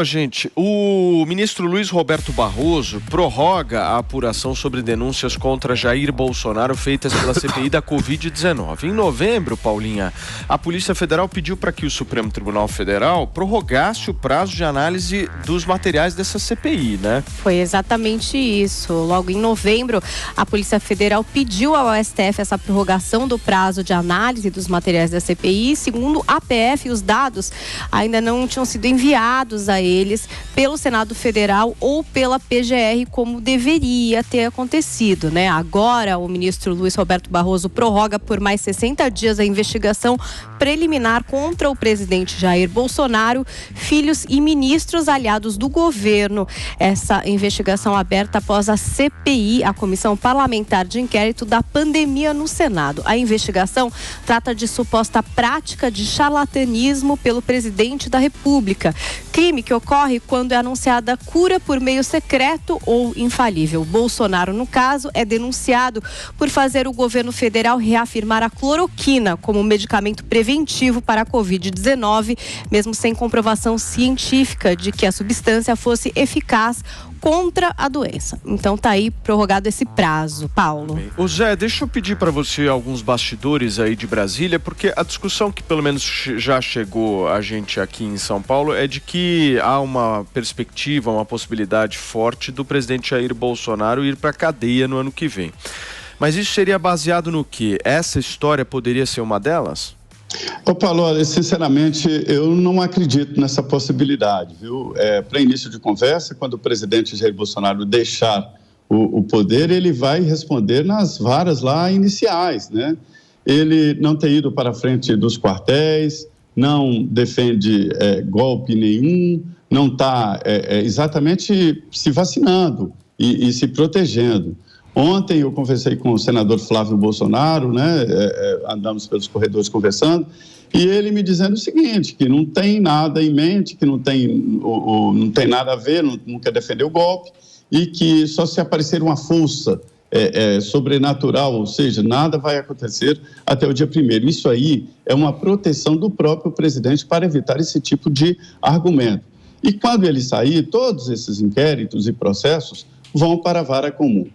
Gente, o ministro Luiz Roberto Barroso prorroga a apuração sobre denúncias contra Jair Bolsonaro feitas pela CPI da Covid-19. Em novembro, Paulinha, a Polícia Federal pediu para que o Supremo Tribunal Federal prorrogasse o prazo de análise dos materiais dessa CPI, né? Foi exatamente isso. Logo em novembro, a Polícia Federal pediu ao STF essa prorrogação do prazo de análise dos materiais da CPI. Segundo a PF, os dados ainda não tinham sido enviados a eles pelo Senado Federal ou pela PGR, como deveria ter acontecido, né? Agora, o ministro Luiz Roberto Barroso prorroga por mais 60 dias a investigação preliminar contra o presidente Jair Bolsonaro, filhos e ministros aliados do governo. Essa investigação aberta após a CPI, a Comissão Parlamentar de Inquérito da Pandemia no Senado. A investigação trata de suposta prática de charlatanismo pelo presidente da República, crime que ocorre quando é anunciada cura por meio secreto ou infalível. Bolsonaro, no caso, é denunciado por fazer o governo federal reafirmar a cloroquina como medicamento preventivo para a Covid-19, mesmo sem comprovação científica de que a substância fosse eficaz contra a doença. Então tá aí prorrogado esse prazo. Paulo. Ô Zé, deixa eu pedir para você alguns bastidores aí de Brasília, porque a discussão que pelo menos já chegou a gente aqui em São Paulo é de que há uma perspectiva, uma possibilidade forte do presidente Jair Bolsonaro ir para a cadeia no ano que vem. Mas isso seria baseado no quê? Essa história poderia ser uma delas? Ô Paulo, olha, sinceramente, eu não acredito nessa possibilidade, viu? Para início de conversa, quando o presidente Jair Bolsonaro deixar o poder, ele vai responder nas varas lá iniciais, né? Ele não tem ido para a frente dos quartéis, não defende golpe nenhum, não está exatamente se vacinando e se protegendo. Ontem eu conversei com o senador Flávio Bolsonaro, né? Andamos pelos corredores conversando, e ele me dizendo o seguinte, que não tem nada em mente, que não tem nada a ver, não quer defender o golpe, e que só se aparecer uma força sobrenatural, ou seja, nada vai acontecer até o dia 1º. Isso aí é uma proteção do próprio presidente para evitar esse tipo de argumento. E quando ele sair, todos esses inquéritos e processos vão para a vara comum.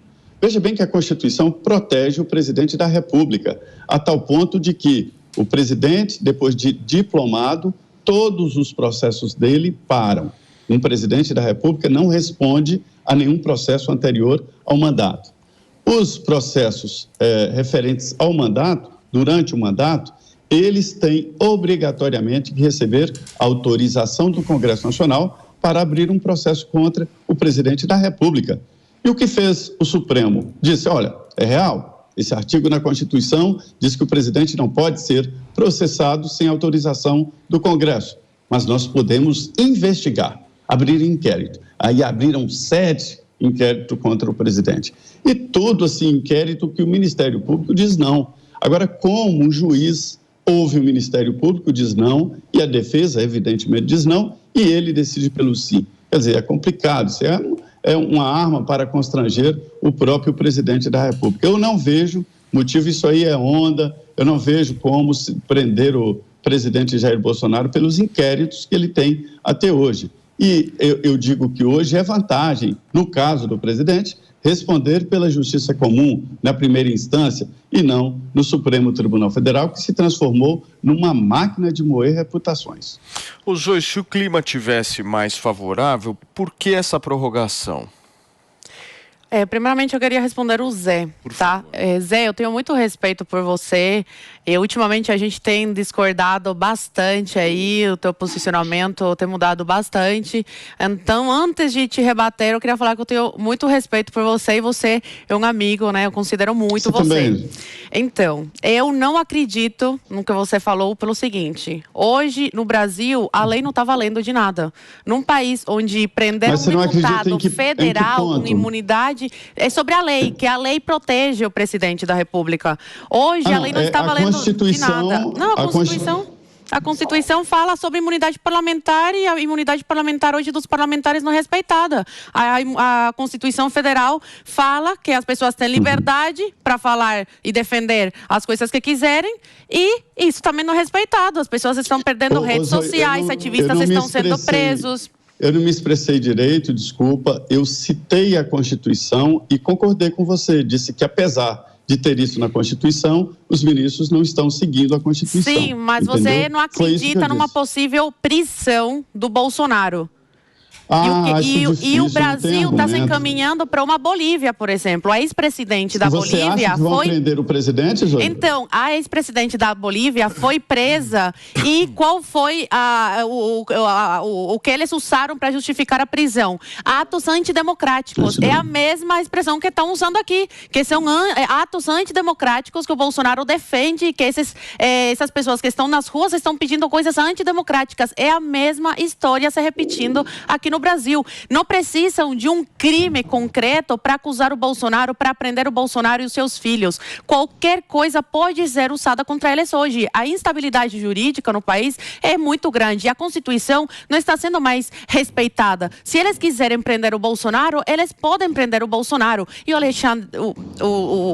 Veja bem que a Constituição protege o presidente da República, a tal ponto de que o presidente, depois de diplomado, todos os processos dele param. Um presidente da República não responde a nenhum processo anterior ao mandato. Os processos referentes ao mandato, durante o mandato, eles têm obrigatoriamente que receber autorização do Congresso Nacional para abrir um processo contra o presidente da República. E o que fez o Supremo? Disse, olha, é real, esse artigo na Constituição diz que o presidente não pode ser processado sem autorização do Congresso, mas nós podemos investigar, abrir inquérito. Aí abriram 7 inquéritos contra o presidente. E todo esse inquérito que o Ministério Público diz não. Agora, como o juiz ouve o Ministério Público, diz não, e a defesa, evidentemente, diz não, e ele decide pelo sim. Quer dizer, é complicado, isso é uma arma para constranger o próprio presidente da República. Eu não vejo motivo, isso aí é onda, eu não vejo como se prender o presidente Jair Bolsonaro pelos inquéritos que ele tem até hoje. E eu digo que hoje é vantagem, no caso do presidente, responder pela justiça comum na primeira instância e não no Supremo Tribunal Federal, que se transformou numa máquina de moer reputações. Ô Zoe, se o clima tivesse mais favorável, por que essa prorrogação? Primeiramente eu queria responder o Zé, tá? Zé, eu tenho muito respeito por você. Ultimamente a gente tem discordado bastante aí, o teu posicionamento tem mudado bastante. Então, antes de te rebater, eu queria falar que eu tenho muito respeito por você e você é um amigo, né? Eu considero muito você. Também. Então, eu não acredito no que você falou pelo seguinte. Hoje, no Brasil, a lei não tá valendo de nada. Num país onde prender um deputado federal com imunidade é sobre a lei, que a lei protege o presidente da República. Hoje a lei não está valendo de nada. Não, a Constituição fala sobre imunidade parlamentar e a imunidade parlamentar hoje dos parlamentares não é respeitada. A Constituição Federal fala que as pessoas têm liberdade para falar e defender as coisas que quiserem e isso também não é respeitado. As pessoas estão perdendo redes sociais, ativistas estão sendo presos. Eu não me expressei direito, desculpa. Eu citei a Constituição e concordei com você. Disse que, apesar de ter isso na Constituição, os ministros não estão seguindo a Constituição. Sim, mas entendeu? Você não acredita numa possível prisão do Bolsonaro. E o Brasil está se encaminhando para uma Bolívia, por exemplo. A ex-presidente da Bolívia foi... Você acha que vão prender o presidente, Zoila? Então, a ex-presidente da Bolívia foi presa e qual foi o que eles usaram para justificar a prisão? Atos antidemocráticos. É a mesma expressão que estão usando aqui, que são atos antidemocráticos que o Bolsonaro defende, que essas pessoas que estão nas ruas estão pedindo coisas antidemocráticas. É a mesma história se repetindo aqui no Brasil. Não precisam de um crime concreto para acusar o Bolsonaro, para prender o Bolsonaro e os seus filhos. Qualquer coisa pode ser usada contra eles hoje. A instabilidade jurídica no país é muito grande e a Constituição não está sendo mais respeitada. Se eles quiserem prender o Bolsonaro, eles podem prender o Bolsonaro. E o Alexandre,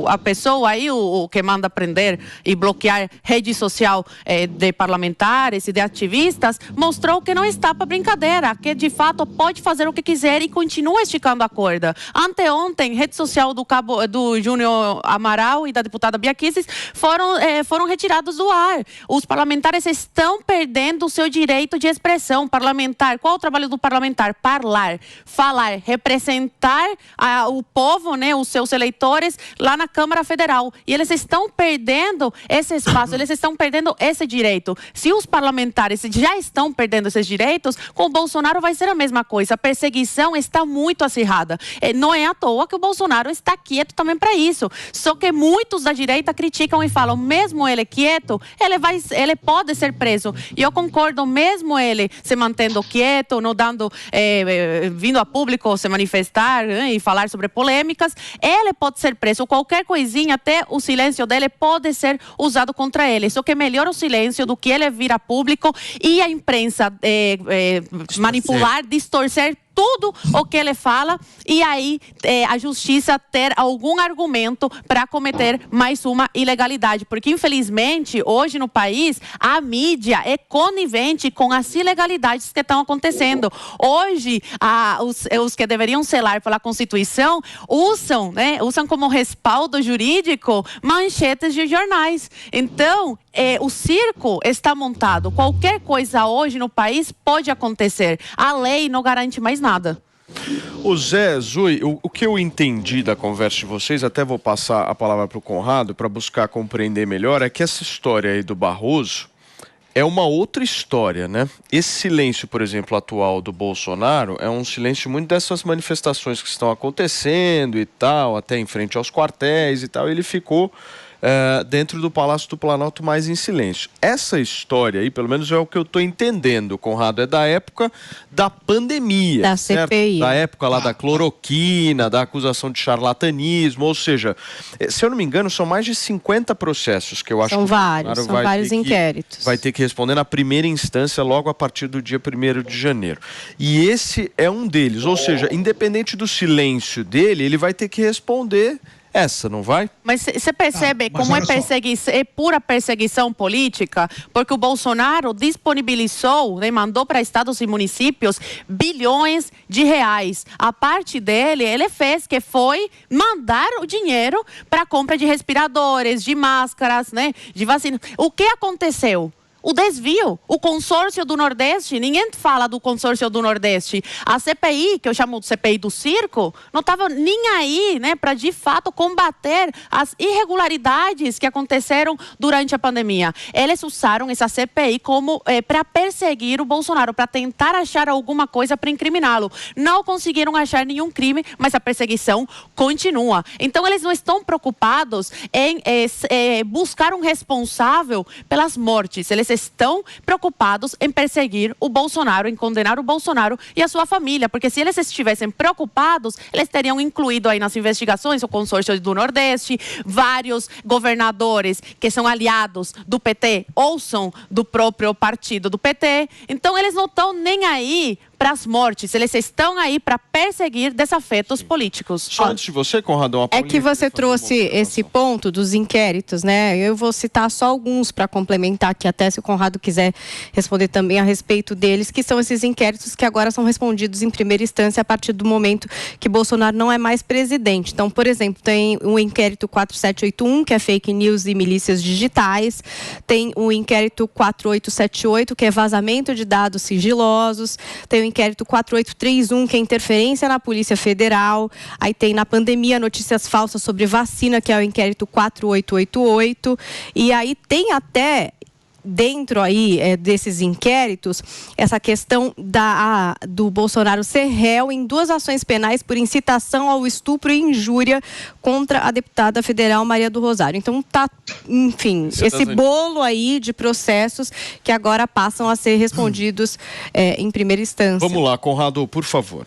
a pessoa aí, o que manda prender e bloquear rede social de parlamentares e de ativistas, mostrou que não está para brincadeira, que de fato pode fazer o que quiser e continua esticando a corda. Anteontem, rede social do Júnior Amaral e da deputada Bia Kicis foram retirados do ar. Os parlamentares estão perdendo o seu direito de expressão. Parlamentar, qual é o trabalho do parlamentar? Falar, representar o povo, né, os seus eleitores lá na Câmara Federal. E eles estão perdendo esse espaço, eles estão perdendo esse direito. Se os parlamentares já estão perdendo esses direitos, com o Bolsonaro vai ser a mesma coisa. A perseguição está muito acirrada. Não é à toa que o Bolsonaro está quieto também para isso. Só que muitos da direita criticam e falam, mesmo ele quieto, ele pode ser preso. E eu concordo, mesmo ele se mantendo quieto, não vindo a público se manifestar e falar sobre polêmicas, ele pode ser preso. Qualquer coisinha, até o silêncio dele pode ser usado contra ele. Só que é melhor o silêncio do que ele vir a público e a imprensa manipular, distorcer tudo o que ele fala e aí a justiça ter algum argumento para cometer mais uma ilegalidade. Porque, infelizmente, hoje no país, a mídia é conivente com as ilegalidades que estão acontecendo. Hoje, os que deveriam zelar pela Constituição usam como respaldo jurídico manchetes de jornais. Então, o circo está montado. Qualquer coisa hoje no país pode acontecer. A lei não garante mais nada. O Zé, Zui, o que eu entendi da conversa de vocês, até vou passar a palavra para o Conrado para buscar compreender melhor, é que essa história aí do Barroso é uma outra história, né? Esse silêncio, por exemplo, atual do Bolsonaro é um silêncio muito dessas manifestações que estão acontecendo e tal, até em frente aos quartéis e tal, ele ficou dentro do Palácio do Planalto mais em silêncio. Essa história aí, pelo menos é o que eu estou entendendo, Conrado, é da época da pandemia. Da certo? CPI. Da época lá da cloroquina, da acusação de charlatanismo, ou seja, se eu não me engano, são mais de 50 processos que eu acho são que vários, são vários inquéritos. Vai ter que responder na primeira instância logo a partir do dia 1º de janeiro. E esse é um deles, ou seja, independente do silêncio dele, ele vai ter que responder essa, não vai? Mas você percebe como é pura perseguição política? Porque o Bolsonaro disponibilizou, mandou para estados e municípios bilhões de reais. A parte dele, ele fez, que foi mandar o dinheiro para compra de respiradores, de máscaras, de vacinas. O que aconteceu? O desvio, o consórcio do Nordeste, ninguém fala do consórcio do Nordeste. A CPI, que eu chamo de CPI do circo, não estava nem aí, para de fato combater as irregularidades que aconteceram durante a pandemia. Eles usaram essa CPI como para perseguir o Bolsonaro, para tentar achar alguma coisa para incriminá-lo. Não conseguiram achar nenhum crime, mas a perseguição continua. Então eles não estão preocupados em buscar um responsável pelas mortes. Eles estão preocupados em perseguir o Bolsonaro, em condenar o Bolsonaro e a sua família, porque se eles estivessem preocupados, eles teriam incluído aí nas investigações o consórcio do Nordeste, vários governadores que são aliados do PT ou são do próprio partido do PT. Então eles não estão nem aí para as mortes. Eles estão aí para perseguir desafetos políticos. Só antes de você, Conrado, é que você trouxe esse ponto dos inquéritos, né? Eu vou citar só alguns para complementar aqui, até se o Conrado quiser responder também a respeito deles, que são esses inquéritos que agora são respondidos em primeira instância a partir do momento que Bolsonaro não é mais presidente. Então, por exemplo, tem o inquérito 4781, que é fake news e milícias digitais, tem o inquérito 4878, que é vazamento de dados sigilosos, tem o inquérito 4831, que é interferência na Polícia Federal, aí tem na pandemia notícias falsas sobre vacina, que é o inquérito 4888, e aí tem até dentro aí desses inquéritos, essa questão do Bolsonaro ser réu em 2 ações penais por incitação ao estupro e injúria contra a deputada federal Maria do Rosário. Então enfim, esse bolo aí de processos que agora passam a ser respondidos em primeira instância. Vamos lá, Conrado, por favor.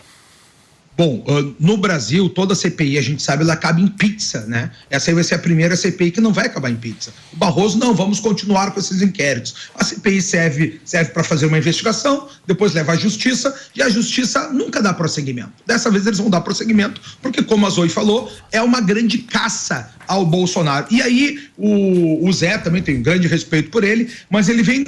Bom, no Brasil, toda CPI, a gente sabe, ela acaba em pizza, né? Essa aí vai ser a primeira CPI que não vai acabar em pizza. O Barroso, não, vamos continuar com esses inquéritos. A CPI serve para fazer uma investigação, depois leva à justiça, e a justiça nunca dá prosseguimento. Dessa vez eles vão dar prosseguimento, porque, como a Zoe falou, é uma grande caça ao Bolsonaro. E aí, o Zé também tem um grande respeito por ele, mas ele vem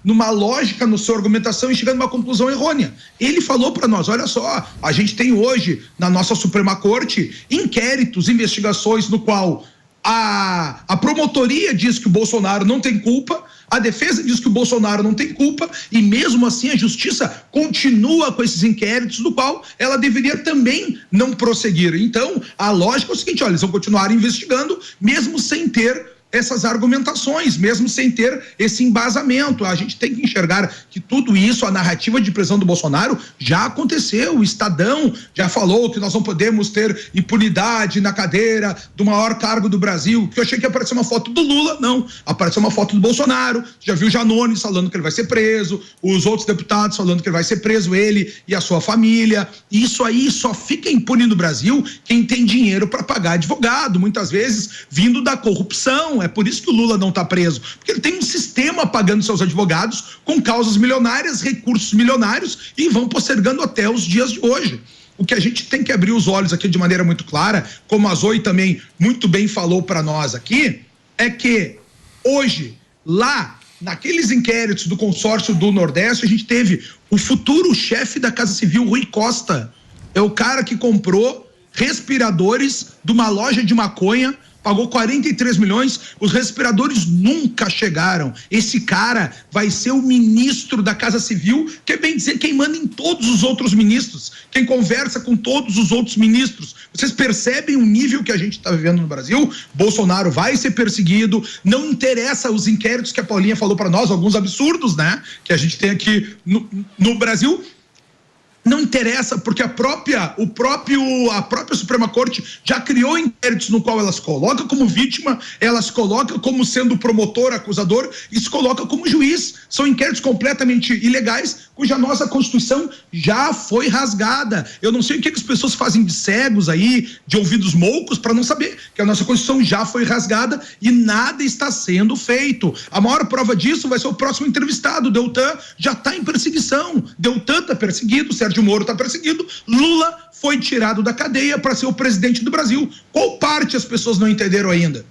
numa lógica na sua argumentação e chegando a uma conclusão errônea. Ele falou para nós, olha só, a gente tem hoje, na nossa Suprema Corte, inquéritos, investigações no qual a promotoria diz que o Bolsonaro não tem culpa, a defesa diz que o Bolsonaro não tem culpa e mesmo assim a justiça continua com esses inquéritos do qual ela deveria também não prosseguir. Então, a lógica é o seguinte, olha, eles vão continuar investigando mesmo sem ter essas argumentações, mesmo sem ter esse embasamento. A gente tem que enxergar que tudo isso, a narrativa de prisão do Bolsonaro já aconteceu. O Estadão já falou que nós não podemos ter impunidade na cadeira do maior cargo do Brasil, que eu achei que ia aparecer uma foto do Lula, não, apareceu uma foto do Bolsonaro, já viu o Janones falando que ele vai ser preso, os outros deputados falando que ele vai ser preso, ele e a sua família. Isso aí só fica impune no Brasil quem tem dinheiro para pagar advogado, muitas vezes vindo da corrupção. É por isso que o Lula não está preso, porque ele tem um sistema pagando seus advogados com causas milionárias, recursos milionários e vão postergando até os dias de hoje. O que a gente tem que abrir os olhos aqui de maneira muito clara, como a Zoe também muito bem falou para nós aqui, é que hoje, lá, naqueles inquéritos do consórcio do Nordeste, a gente teve o futuro chefe da Casa Civil, Rui Costa, é o cara que comprou respiradores de uma loja de maconha, pagou 43 milhões, os respiradores nunca chegaram. Esse cara vai ser o ministro da Casa Civil, que é bem dizer quem manda em todos os outros ministros, quem conversa com todos os outros ministros. Vocês percebem o nível que a gente está vivendo no Brasil? Bolsonaro vai ser perseguido, não interessa os inquéritos que a Paulinha falou para nós, alguns absurdos, né? Que a gente tem aqui no Brasil. Não interessa, porque a própria Suprema Corte já criou inquéritos no qual ela se coloca como vítima, ela se coloca como sendo promotor, acusador e se coloca como juiz. São inquéritos completamente ilegais, cuja nossa Constituição já foi rasgada. Eu não sei o que as pessoas fazem de cegos aí, de ouvidos moucos, para não saber que a nossa Constituição já foi rasgada e nada está sendo feito. A maior prova disso vai ser o próximo entrevistado. O Deltan já está em perseguição. Deltan está perseguido, Sérgio Moro está perseguido, Lula foi tirado da cadeia para ser o presidente do Brasil. Qual parte as pessoas não entenderam ainda?